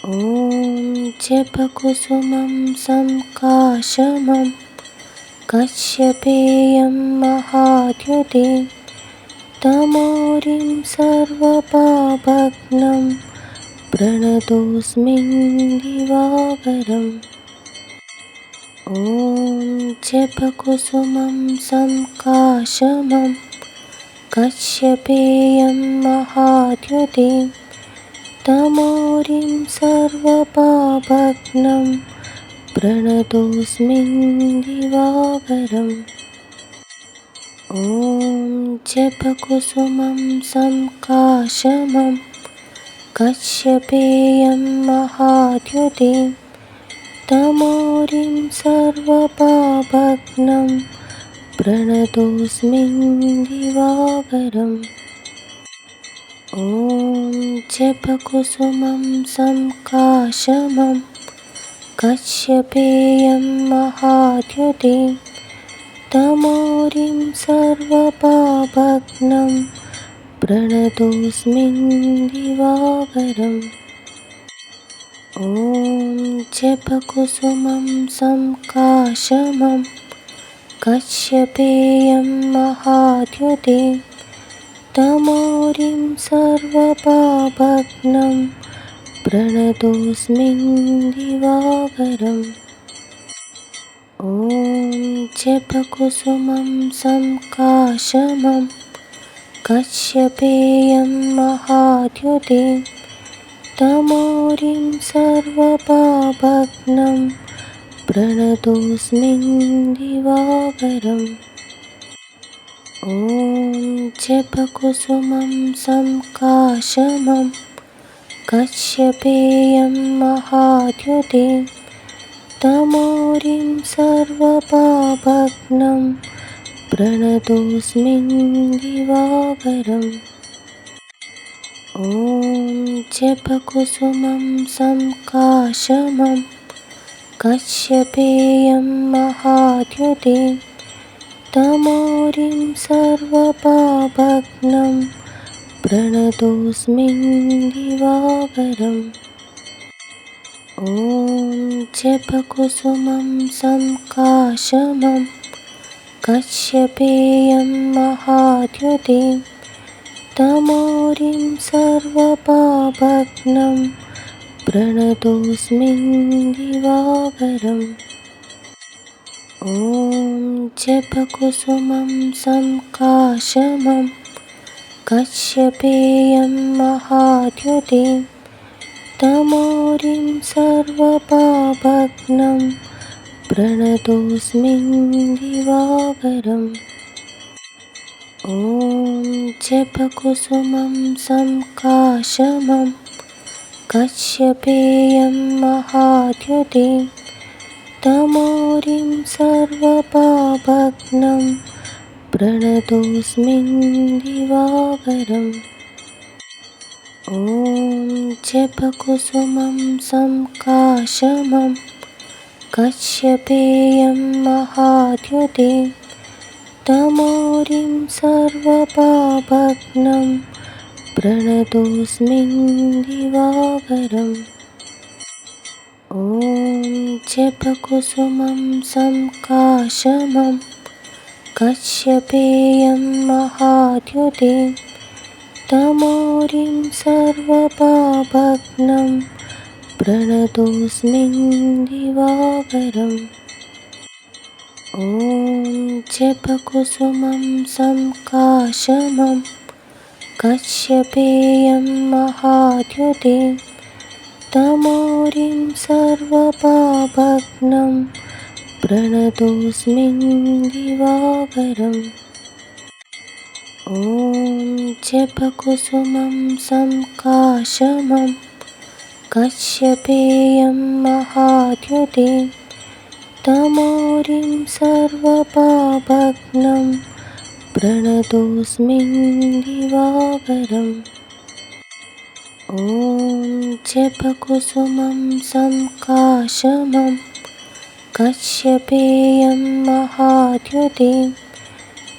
ॐ जपकुसुमं संकाशमं कश्यपेयं महाद्युतिं तमोरिं सर्वपापघ्नं प्रणतोऽस्मि दिवाकरम्। ॐ जपकुसुमं संकाशमं कश्यपेयं महाद्युतिं तमोरिं सर्वपापघ्नं प्रणतोऽस्मि दिवाकरम्। ॐ जपकुसुमं संकाशमं कश्यपेयं महाद्युतिं तमोरिं सर्वपापघ्नं प्रणतोऽस्मि दिवाकरम्। ॐ जपकुसुमं संकाशमं कश्यपेयं महाद्युतिं तमोरिं सर्वपापघ्नं प्रणतोऽस्मि दिवाकरम्। ॐ जपकुसुमं संकाशमं कश्यपेयं महाद्युतिं तमोरिं सर्वपापघ्नं प्रणतोऽस्मि दिवाकरम्। ॐ जपकुसुमं संकाशमं कश्यपेयं महाद्युतिं तमोरिं सर्वपापघ्नं प्रणतोऽस्मि दिवाकरम्। ॐ जपकुसुमं संकाशमं कश्यपेयं महाद्युतिं तमोरिं सर्वपापघ्नं प्रणतोऽस्मि दिवाकरम्। ॐ जपकुसुमं संकाशमं कश्यपेयं महाद्युतिं तमोरिं सर्वपापघ्नं प्रणतोऽस्मि दिवाकरम्। ॐ जपकुसुमं संकाशमं कश्यपेयं महाद्युतिं तमोरिं सर्वपापघ्नं प्रणतोऽस्मि दिवाकरम्। ॐ जपकुसुमं संकाशमं कश्यपेयं महाद्युतिं तमोरिं सर्वपापघ्नं प्रणतोऽस्मि दिवाकरम्। ॐ जपकुसुमं संकाशमं कश्यपेयं महाद्युतिं तमोरिं सर्वपापघ्नं प्रणतोऽस्मि दिवाकरम्। ॐ जपकुसुमं संकाशमं कश्यपेयं महाद्युतिं तमोरिं सर्वपापघ्नं प्रणतोऽस्मि दिवाकरम्। ॐ जपकुसुमं संकाशमं कश्यपेयं महाद्युतिं तमोरिं सर्वपापघ्नं प्रणतोऽस्मि दिवाकरम्। ॐ जपकुसुमं संकाशमं कश्यपेयं महाद्युतिं तमोरिं सर्वपापघ्नं प्रणतोऽस्मि दिवाकरम्। ॐ जपकुसुमं संकाशमं कश्यपेयं महाद्युतिं तमोरिं सर्वपापघ्नं प्रणतोऽस्मि दिवाकरम्। ॐ जपकुसुमं संकाशमं कश्यपेयं महाद्युतिं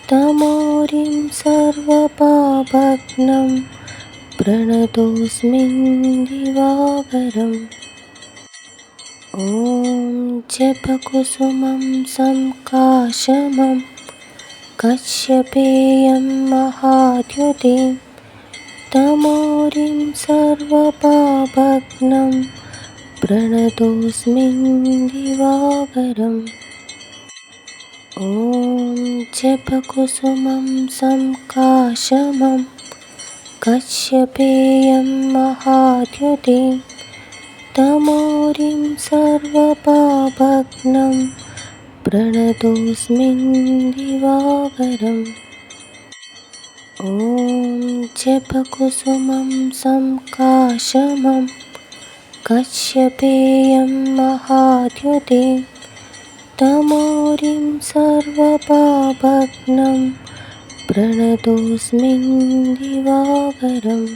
तमोरिं सर्वपापघ्नं प्रणतोऽस्मिन् दिवाकरम्। ॐ जपकुसुमं संकाशमं कश्यपेयं महाद्युतिं तमोरिं सर्वपापघ्नं प्रणतोऽस्मिन् दिवाकरम्। ॐ जपकुसुमं संकाशमं कश्यपेयं महाद्युतिं तमोरिं सर्वपापघ्नं प्रणतोऽस्मिन् दिवाकरम्। ॐ जपकुसुमं संकाशमं कश्यपेयं महाद्युतिं तमोरिं सर्वपापघ्नं प्रणतोऽस्मिन् दिवाकरम्।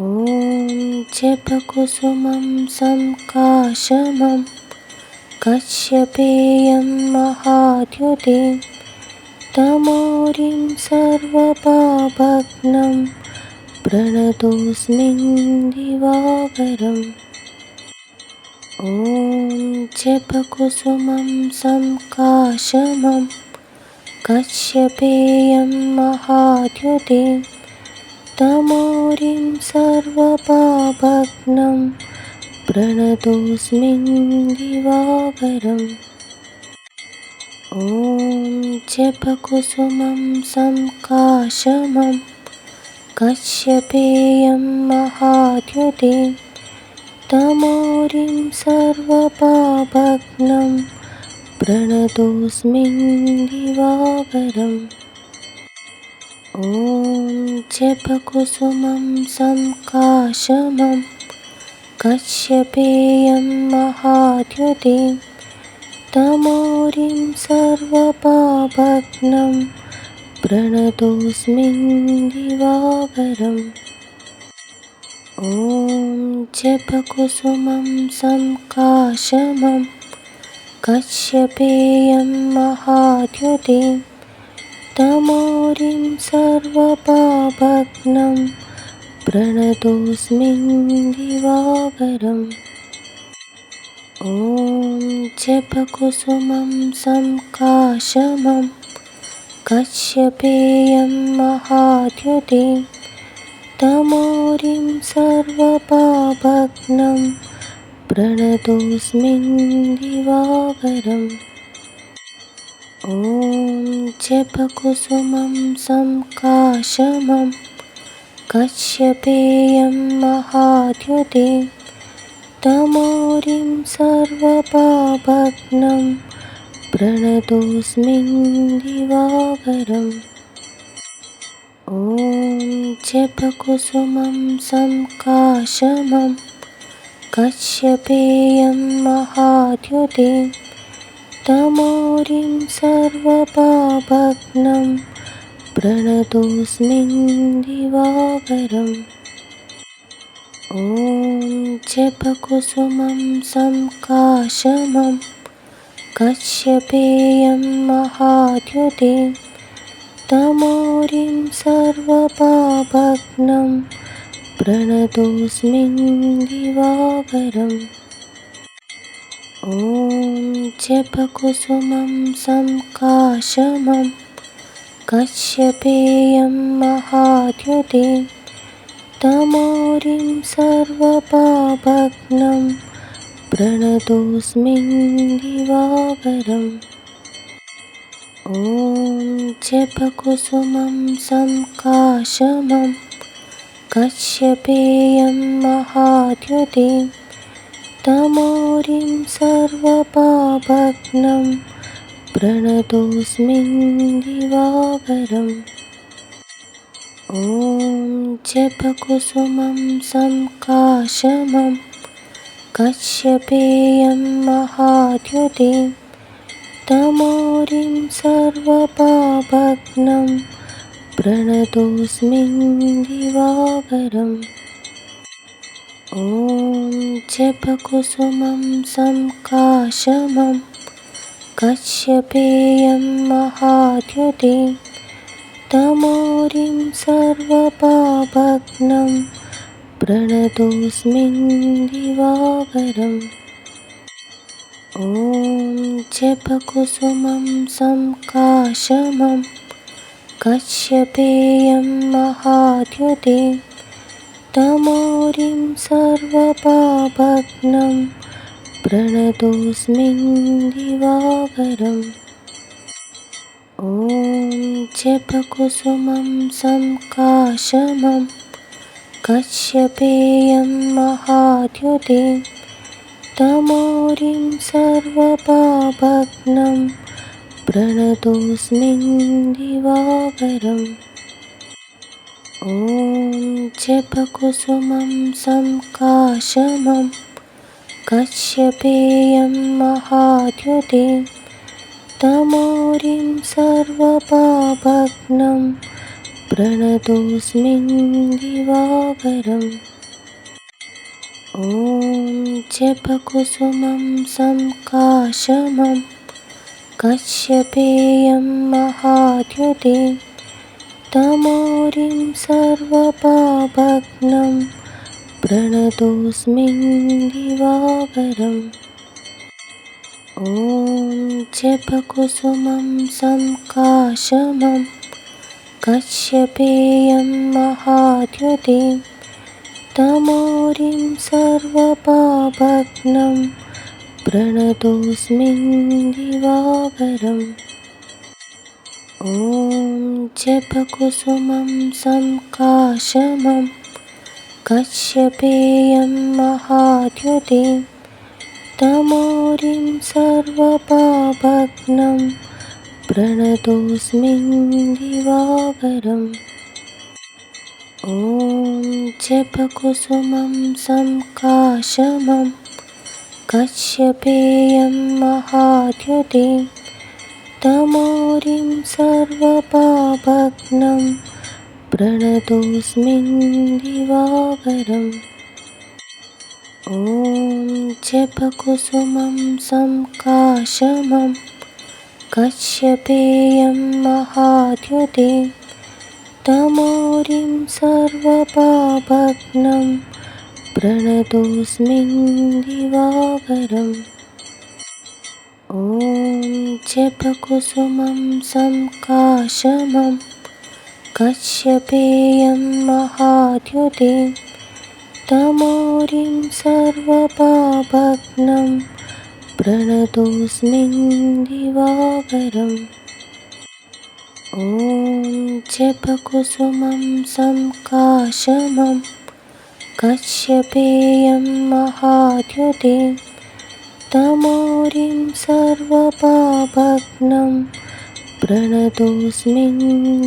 ॐ जपकुसुमं संकाशमं कश्यपेयं महाद्युतिं तमोरिं सर्वपापघ्नं प्रणतोऽस्मिन् दिवाकरम्। ॐ जपकुसुमं संकाशमं कश्यपेयं महाद्युतिं तमोरिं सर्वपापघ्नं प्रणतोऽस्मिन् दिवाकरम्। ॐ जपकुसुमं संकाशमं कश्यपेयं महाद्युतिं तमोरिं सर्वपापघ्नं प्रणतोऽस्मिन् दिवाकरम्। ॐ जपकुसुमं संकाशमं कश्यपेयं महाद्युतिं तमोरिं सर्वपापघ्नं प्रणतोऽस्मिन् दिवाकरम्। ॐ जपकुसुमं संकाशमं कश्यपेयं महाद्युतिं तमोरिं सर्वपापघ्नं प्रणतोऽस्मिन् दिवाकरम्। ॐ जपकुसुमं संकाशमं कश्यपेयं महाद्युतिं तमोरिं सर्वपापघ्नं प्रणतोऽस्मिन् दिवाकरम्। ॐ जपकुसुमं संकाशमं कश्यपेयं महाद्युतिं तमोरिं सर्वपापघ्नं प्रणतोऽस्मिन् दिवाकरम्। ॐ जपकुसुमं संकाशमं कश्यपेयं महाद्युतिं तमोरिं सर्वपापघ्नं प्रणतोऽस्मिन् दिवाकरम्। ॐ जपकुसुमं संकाशमं कश्यपेयं महाद्युतिं तमोरिं सर्वपापघ्नं प्रणतोऽस्मिन् दिवाकरम्। ॐ जपकुसुमं संकाशमं कश्यपेयं महाद्युतिं तमोरिं सर्वपापघ्नं प्रणतोऽस्मिन् दिवाकरम्। ॐ जपकुसुमं संकाशमं कश्यपेयं महाद्युतिं तमोरिं सर्वपापघ्नं प्रणतोऽस्मिन् दिवाकरम्। ॐ जपकुसुमं संकाशमं कश्यपेयं महाद्युतिं तमोरिं सर्वपापघ्नं प्रणतोऽस्मिन् दिवाकरम्। ॐ जपकुसुमं संकाशमं कश्यपेयं महाद्युतिं तमोरिं सर्वपापघ्नं प्रणतोऽस्मिन् दिवाकरम्। ॐ जपकुसुमं संकाशमं कश्यपेयं महाद्युतिं तमोरिं सर्वपापघ्नं प्रणतोऽस्मिन् दिवाकरम्। ॐ जपकुसुमं संकाशमं कश्यपेयं महाद्युतिं तमोरिं सर्वपापघ्नं प्रणतोऽस्मिन् दिवाकरम्। ॐ जपकुसुमं संकाशमं कश्यपेयं महाद्युतिं तमोरिं सर्वपापघ्नं प्रणतोऽस्मिन् दिवाकरम्। ॐ जपकुसुमं संकाशमं कश्यपेयं महाद्युतिं तमोरिं सर्वपापघ्नं प्रणतोऽस्मिन् दिवाकरम्। ॐ जपकुसुमं संकाशमं कश्यपेयं महाद्युतिं तमोरिं सर्वपापघ्नं प्रणतोऽस्मिन् दिवाकरम्। ॐ जपकुसुमं संकाशमं कश्यपेयं महाद्युतिं तमोरिं सर्वपापघ्नं प्रणतोऽस्मिन् दिवाकरम्। ॐ जपकुसुमं संकाशमं कश्यपेयं महाद्युतिं तमोरिं सर्वपापघ्नं प्रणतोऽस्मिन् दिवाकरम्। ॐ जपकुसुमं संकाशमं कश्यपेयं महाद्युतिं तमोरिं सर्वपापघ्नं प्रणतोऽस्मिन् दिवाकरम्। ॐ जपकुसुमं संकाशमं कश्यपेयं महाद्युतिं तमोरिं सर्वपापघ्नं प्रणतोऽस्मिन् दिवाकरम्। ॐ जपकुसुमं संकाशमं कश्यपेयं महाद्युतिं तमोरिं सर्वपापघ्नं प्रणतोऽस्मिन्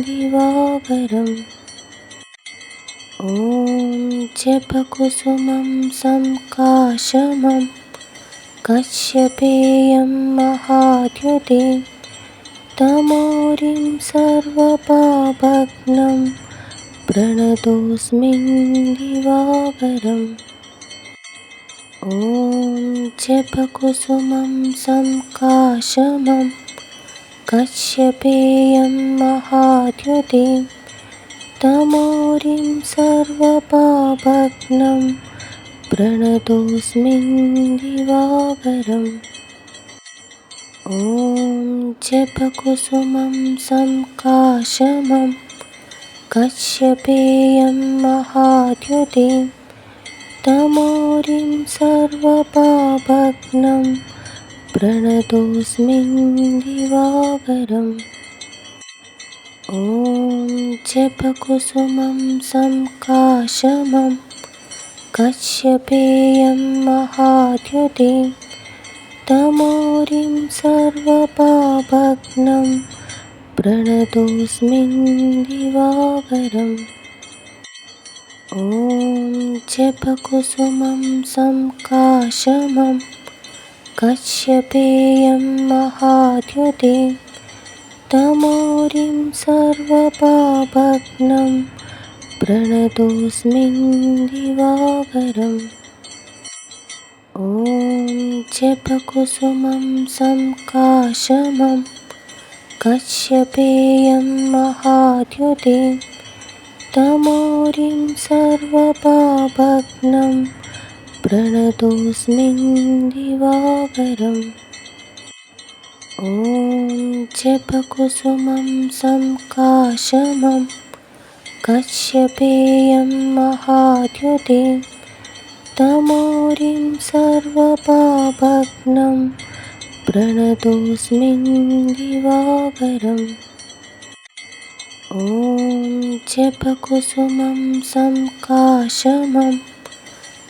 दिवाकरम्। ॐ जपकुसुमं संकाशमं कश्यपेयं महाद्युतिं तमोरिं सर्वपापघ्नं प्रणतोऽस्मिन् दिवाकरम्। ॐ जपकुसुमं संकाशमं कश्यपेयं महाद्युतिं तमोरिं सर्वपापघ्नं प्रणतोऽस्मिन् दिवाकरम्। ॐ जपकुसुमं संकाशमं कश्यपेयं महाद्युतिं तमोरिं सर्वपापघ्नं प्रणतोऽस्मिन् दिवाकरम्। ॐ जपकुसुमं संकाशमं कश्यपेयं महाद्युतिं तमोरिं सर्वपापघ्नं प्रणतोऽस्मिन् दिवाकरम्। ॐ जपकुसुमं संकाशमं कश्यपेयं महाद्युतिं तमोरिं सर्वपापघ्नं प्रणतोऽस्मिन् दिवाकरम्। ॐ जपकुसुमं संकाशमं कश्यपेयं महाद्युतिं तमोरिं सर्वपापघ्नं प्रणतोऽस्मिन् दिवाकरम्। ॐ जपकुसुमं संकाशमं कश्यपेयं महाद्युतिं तमोरिं सर्वपापघ्नं प्रणतोऽस्मिन् दिवाकरम्। ॐ जपकुसुमं संकाशमं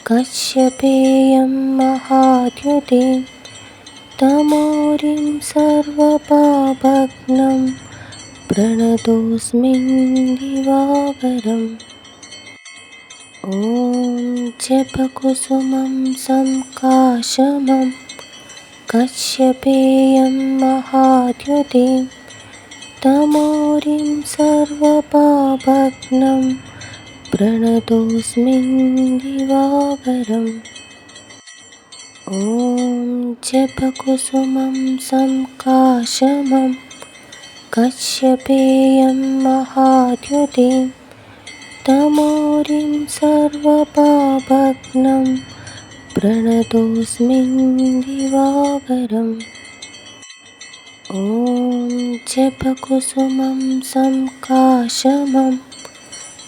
कश्यपेयं महाद्युतिं तमोरिं सर्वपापघ्नं प्रणतोऽस्मिन् दिवाकरम्। ॐ जपकुसुमं संकाशमं कश्यपेयं महाद्युतिं तमोरिं सर्वपापघ्नं प्रणतोऽस्मिन् दिवाकरम्। ॐ जपकुसुमं संकाशमं कश्यपेयं महाद्युतिं तमोरिं सर्वपापघ्नं प्रणतोऽस्मिन् दिवाकरम्। ॐ जपकुसुमं संकाशमं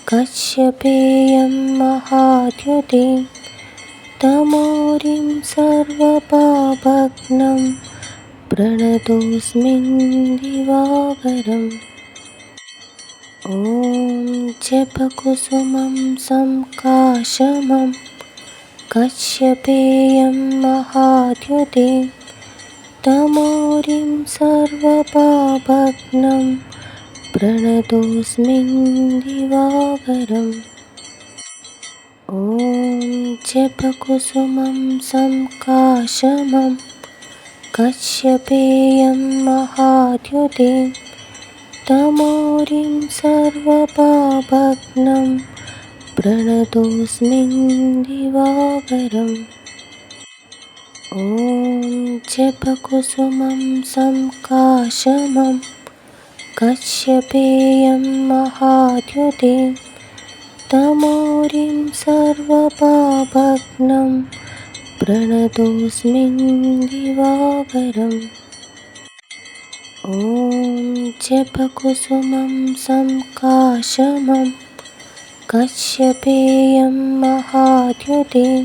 कश्यपेयं महाद्युतिं तमोरिं सर्वपापघ्नं प्रणतोऽस्मिन् दिवाकरम्। ॐ जपकुसुमं संकाशमं कश्यपेयं महाद्युतिं तमोरिं सर्वपापघ्नं प्रणतोऽस्मिन् दिवाकरम्। ॐ जपकुसुमं संकाशमं कश्यपेयं महाद्युतिं तमोरिं सर्वपापघ्नं प्रणतोऽस्मिन् दिवाकरम्। ॐ जपकुसुमं संकाशमं कश्यपेयं महाद्युतिं तमोरिं सर्वपापघ्नं प्रणतोऽस्मिन् दिवाकरम्। ॐ जपकुसुमं संकाशमं कश्यपेयं महाद्युतिं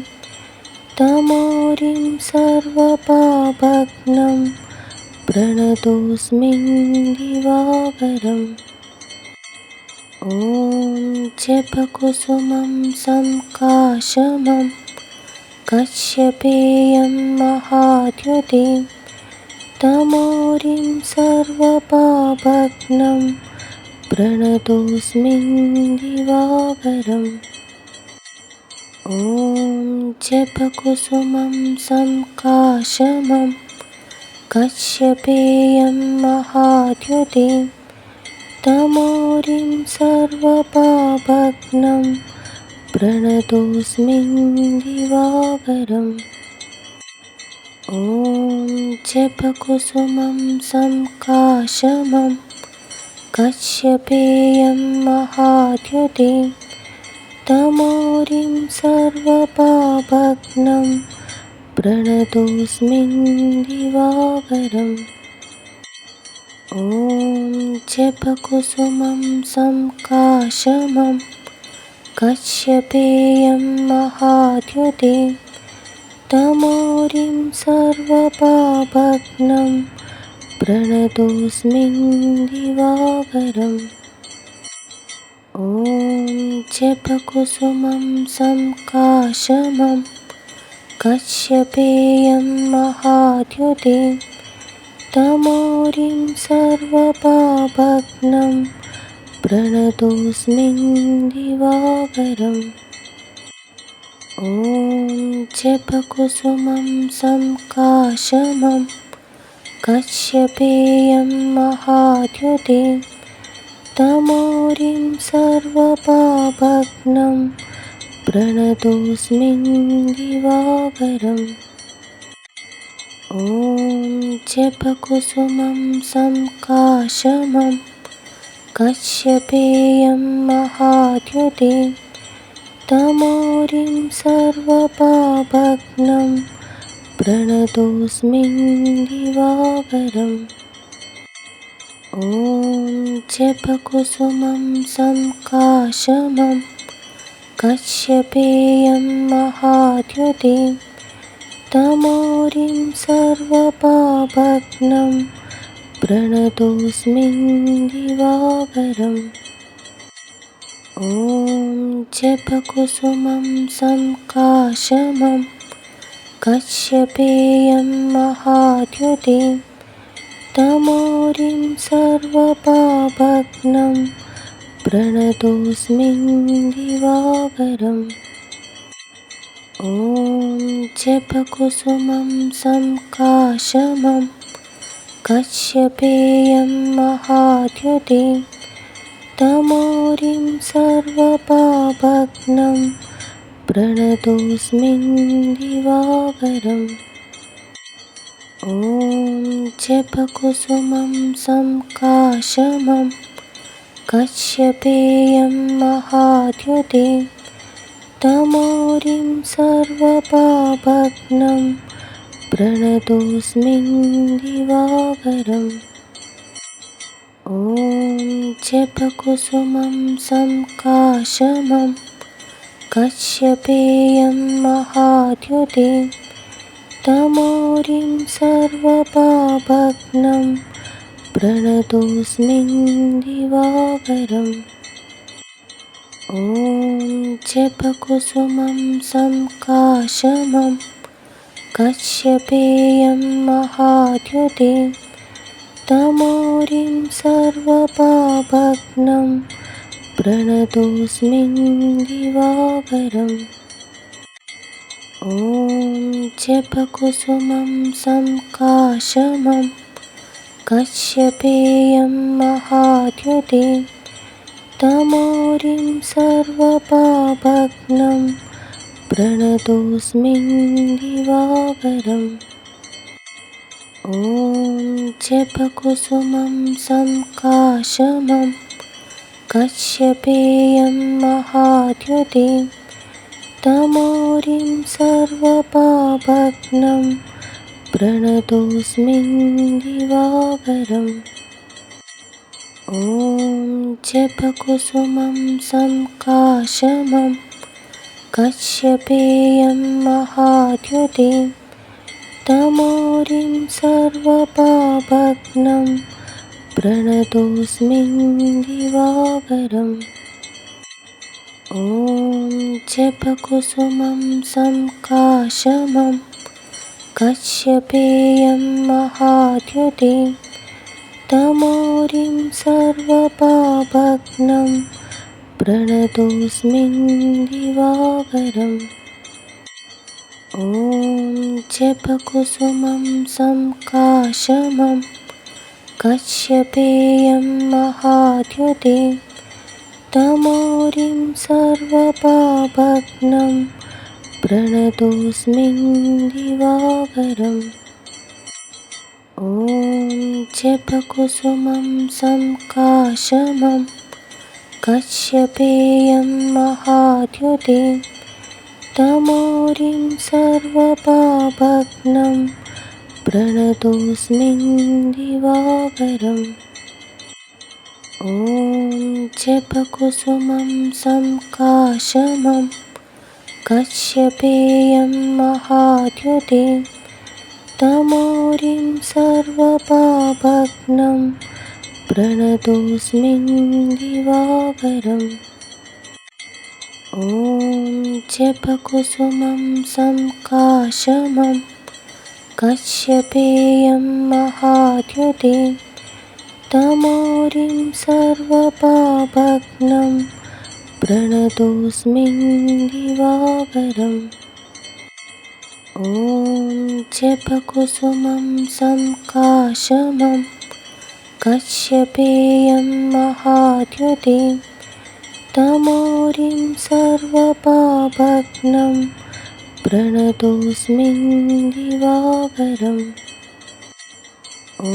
तमोरिं सर्वपापघ्नं प्रणतोऽस्मिन् दिवाकरम्। ॐ जपकुसुमं संकाशमं कश्यपेयं महाद्युतिं तमोरिं सर्वपापघ्नं प्रणतोऽस्मिन् दिवाकरम्। ॐ जपकुसुमं संकाशमं कश्यपेयं महाद्युतिं तमोरिं सर्वपापघ्नं प्रणतोऽस्मिन् दिवाकरम्। ॐ जपकुसुमं संकाशमं कश्यपेयं महाद्युतिं तमोरिं सर्वपापघ्नं प्रणतोऽस्मिन् दिवाकरम्। ॐ जपकुसुमं संकाशमं कश्यपेयं महाद्युतिं तमोरिं सर्वपापघ्नं प्रणतोऽस्मिन् दिवाकरम्। ॐ जपकुसुमं संकाशमं कश्यपेयं महाद्युतिं तमोरिं सर्वपापघ्नं प्रणतोऽस्मिन् दिवाकरम्। ॐ जपकुसुमं संकाशमं कश्यपेयं महाद्युतिं तमोरिं सर्वपापघ्नं प्रणतोऽस्मिन् दिवाकरम्। ॐ जपकुसुमं संकाशमं कश्यपेयं महाद्युतिं तमोरिं सर्वपापघ्नं प्रणतोऽस्मिन्दिवाकरम् ॐ जपकुसुमं संकाशमं कश्यपेयं महाद्युतिं तमोरिं सर्वपापघ्नं प्रणतोऽस्मिन्दिवाकरम् ॐ जपकुसुमं संकाशमं कश्यपेयं महाद्युतिं तमोरिं सर्वपापघ्नं प्रणतोऽस्मिन्दिवाकरम् ॐ जपकुसुमं संकाशमं कश्यपेयं महाद्युतिं तमोरिं सर्वपापघ्नं प्रणतोऽस्मिन्दिवाकरम् ॐ जपकुसुमं संकाशमं कश्यपेयं महाद्युतिं तमोरिं सर्वपापघ्नं प्रणतोऽस्मिन्दिवाकरम् ॐ जपकुसुमं संकाशमं कश्यपेयं महाद्युतिं तमोरिं सर्वपापघ्नं प्रणतोऽस्मिन्दिवाकरम् ॐ जपकुसुमं संकाशमं कश्यपेयं महाद्युतिं तमोरिं सर्वपापघ्नं प्रणतोऽस्मिन्दिवाकरम् ॐ जपकुसुमं संकाशमं कश्यपेयं महाद्युतिं तमोरिं सर्वपापघ्नं प्रणतोऽस्मिन्दिवाकरम् ॐ जपकुसुमं संकाशमं कश्यपेयं महाद्युतिं तमोरिं सर्वपापघ्नं प्रणतोऽस्मिन्दिवाकरम् ॐ जपकुसुमं संकाशमं कश्यपेयं महाद्युतिं तमोरिं सर्वपापघ्नं प्रणतोऽस्मिन्दिवाकरम् ॐ जपकुसुमं संकाशमं कश्यपेयं महाद्युतिं तमोरिं सर्वपापघ्नं प्रणतोऽस्मिन्दिवाकरम् ॐ जपकुसुमं संकाशमं कश्यपेयं महाद्युतिं तमोरिं सर्वपापघ्नं प्रणतोऽस्मिन्दिवाकरम् ॐ जपकुसुमं संकाशमं कश्यपेयं महाद्युतिं तमोरिं सर्वपापघ्नं प्रणतोऽस्मिन्दिवाकरम् ॐ जपकुसुमं संकाशमं कश्यपेयं महाद्युतिं तमोरिं सर्वपापघ्नं प्रणतोऽस्मिन्दिवाकरम् ॐ जपकुसुमं संकाशमं कश्यपेयं महाद्युतिं तमोरिं सर्वपापघ्नं प्रणतोऽस्मिन्दिवाकरम् ॐ जपकुसुमं संकाशमं कश्यपेयं महाद्युतिं तमोरिं सर्वपापघ्नं प्रणतोऽस्मिन्दिवाकरम्। ॐ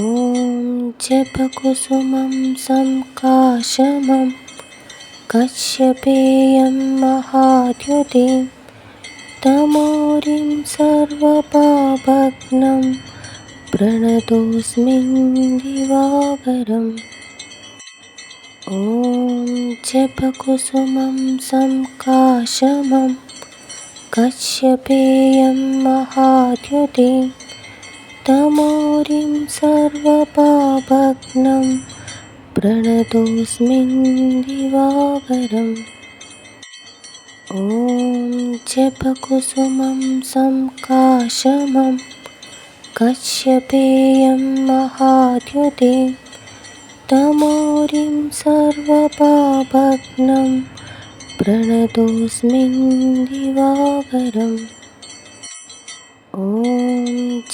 जपकुसुमं संकाशमं कश्यपेयं महाद्युतिं तमोरिं सर्वपापघ्नं प्रणतोऽस्मिन्दिवाकरम्। ॐ जपकुसुमं संकाशमं कश्यपेयं महाद्युतिं तमोरिं सर्वपापघ्नं प्रणतोऽस्मिन्दिवाकरम्। ॐ जपकुसुमं संकाशमं कश्यपेयं महाद्युतिं तमोरिं सर्वपापघ्नं प्रणतोऽस्मिन्दिवाकरम्। ॐ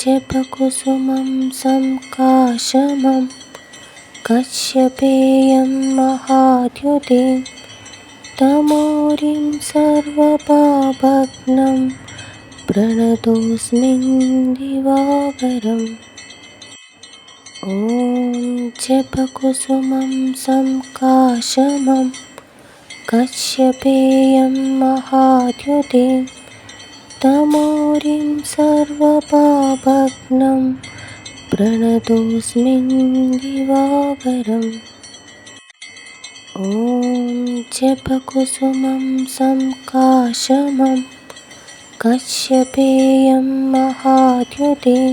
जपकुसुमं संकाशमं कश्यपेयं महाद्युतिं तमोरिं सर्वपापघ्नं प्रणतोऽस्मिन्दिवाकरम्। ॐ जपकुसुमं संकाशमं कश्यपेयं महाद्युतिं तमोरिं सर्वपापघ्नं प्रणतोऽस्मिन्दिवाकरम्। ॐ जपकुसुमं संकाशमं कश्यपेयं महाद्युतिं तमोरिं सर्वपापघ्नं प्रणतोऽस्मिन्दिवाकरम्। ॐ जपकुसुमं संकाशमं कश्यपेयं महाद्युतिं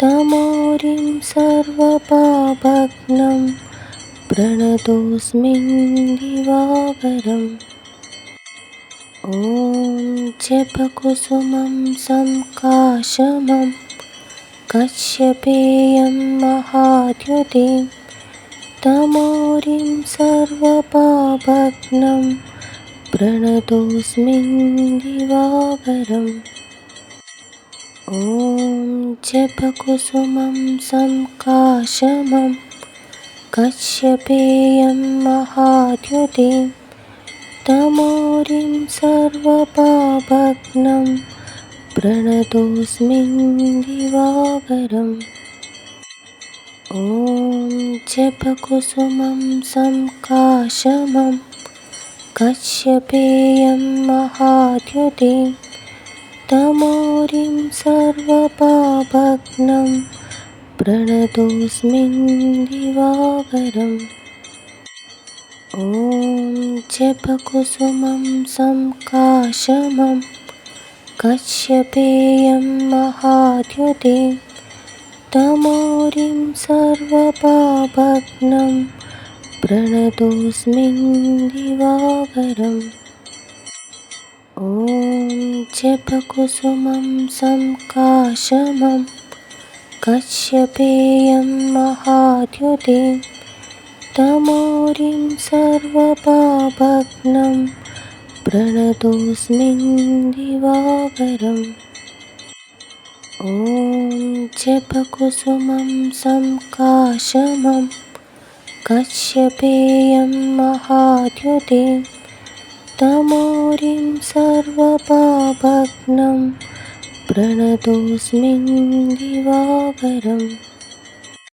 तमोरिं सर्वपापघ्नं प्रणतोऽस्मिन्दिवाकरम्। ॐ जपकुसुमं संकाशमं कश्यपेयं महाद्युतिं तमोरिं सर्वपापघ्नं प्रणतोऽस्मिन्दिवाकरम्। ॐ जपकुसुमं संकाशमं कश्यपेयं महाद्युतिं तमोरिं सर्वपापघ्नं प्रणतोऽस्मिन्दिवाकरम्। ॐ जपकुसुमं संकाशमं कश्यपेयं महाद्युतिं तमोरिं सर्वपापघ्नं प्रणतोऽस्मिन्दिवाकरम्। ॐ जपकुसुमं संकाशमं कश्यपेयं महाद्युतिं तमोरिं सर्वपापघ्नं प्रणतोऽस्मिन्दिवाकरम्। ॐ जपकुसुमं संकाशमं कश्यपेयं महाद्युतिं तमोरिं सर्वपापघ्नं प्रणतोऽस्मिन्दिवाकरम्। ॐ जपकुसुमं संकाशमं कश्यपेयं महाद्युतिं तमोरिं सर्वपापघ्नं प्रणतोऽस्मिन्दिवाकरम्। ॐ जपकुसुमं संकाशमं कश्यपेयं महाद्युतिं तमोरिं सर्वपापघ्नं प्रणतोऽस्मिन्दिवाकरम्। ॐ जपकुसुमं संकाशमं कश्यपेयं महाद्युतिं तमोरिं सर्वपापघ्नं प्रणतोऽस्मिन्दिवाकरम्। ॐ जपकुसुमं संकाशमं कश्यपेयं महाद्युतिं तमोरिं सर्वपापघ्नं प्रणतोऽस्मिन्दिवाकरम्।